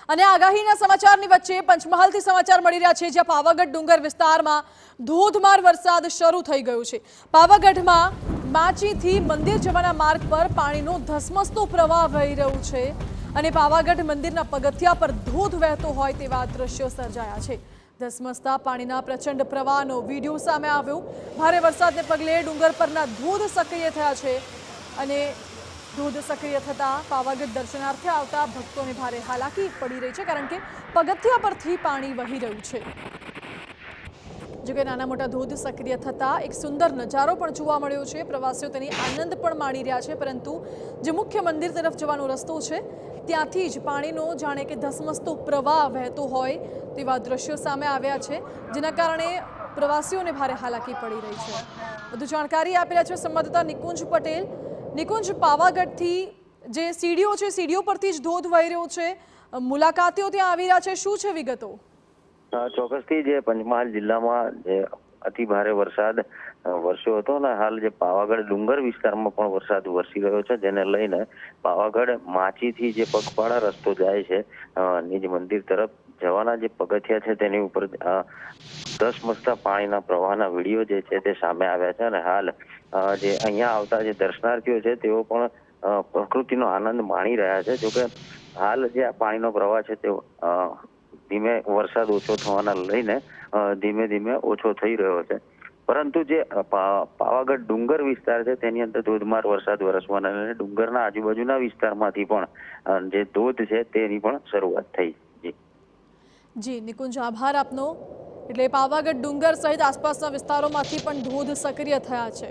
અને આગાહીના સમાચારની વચ્ચે પંચમહાલથી સમાચાર મળી રહ્યા છે, જ્યાં પાવાગઢ ડુંગર વિસ્તારમાં ધોધમાર વરસાદ શરૂ થઈ ગયો છે। પાવાગઢમાં માચીથી મંદિર જવાના માર્ગ પર પાણીનો ધસમસતો પ્રવાહ વહી રહ્યો છે અને પાવાગઢ મંદિરના પગથિયા પર ધોધ વહેતો હોય તેવા દ્રશ્યો સર્જાયા છે। ધસમસતા પાણીના પ્રચંડ પ્રવાહનો વિડીયો સામે આવ્યો। ભારે વરસાદને પગલે ડુંગર પરના ધોધ સક્રિય થયા છે અને ધોધ સક્રિય થતા પાવાગઢ દર્શનાર્થે આવતા ભક્તોને ભારે હાલાકી પડી રહી છે, કારણ કે પગથિયા પરથી પાણી વહી રહ્યું છે। જો કે નાના મોટા ધોધ સક્રિય થતા એક સુંદર નજારો પણ જોવા મળ્યો છે। પ્રવાસીઓ તેની આનંદ પણ માણી રહ્યા છે, પરંતુ જે મુખ્ય મંદિર તરફ જવાનો રસ્તો છે ત્યાંથી જ પાણીનો જાણે કે ધસમસતો પ્રવાહ વહેતો હોય તેવા દ્રશ્યો સામે આવ્યા છે, જેના કારણે પ્રવાસીઓને ભારે હાલાકી પડી રહી છે। વધુ જાણકારી આપી રહ્યા છે સંવાદદાતા નિકુંજ પટેલ। નિકુંજ, પાવાગઢથી જે સીડીઓ છે, સીડીઓ પરથી જ ધોધ વહી રહ્યો છે, મુલાકાતીઓ ત્યાં આવી રહ્યા છે, શું છે વિગતો? ચોક્કસથી જે પંચમહાલ જિલ્લામાં જે અતિ ભારે વરસાદ વરસ્યો હતો ને હાલ જે પાવાગઢ ડુંગર વિસ્તારમાં પણ વરસાદ વરસી રહ્યો છે, જેને લઈને પાવાગઢ માચીથી જે પગપાળા રસ્તો જાય છે નિજ મંદિર તરફ જવાના જે પગથિયા છે તેની ઉપર ધસમસતા પાણીના પ્રવાહના વિડીયો જે છે તે સામે આવ્યા છે અને હાલ જે અહીંયા આવતા જે દર્શનાર્થીઓ છે તેઓ પણ પ્રકૃતિનો આનંદ માણી રહ્યા છે। જોકે હાલ જે પાણીનો પ્રવાહ છે તે ધીમે વરસાદ ઓછો થવાના લઈને ધીમે ધીમે ઓછો થઈ રહ્યો છે, પરંતુ જે પાવાગઢ ડુંગર વિસ્તાર છે તેની અંદર ધોધમાર વરસાદ વરસવાના લઈને ડુંગરના આજુબાજુના વિસ્તારમાંથી પણ જે ધોધ છે તેની પણ શરૂઆત થઈ। જી નિકુંજ, આભાર આપનો। એટલે પાવાગઢ ડુંગર સહિત આસપાસના વિસ્તારોમાંથી પણ ધોધ સક્રિય થયા છે।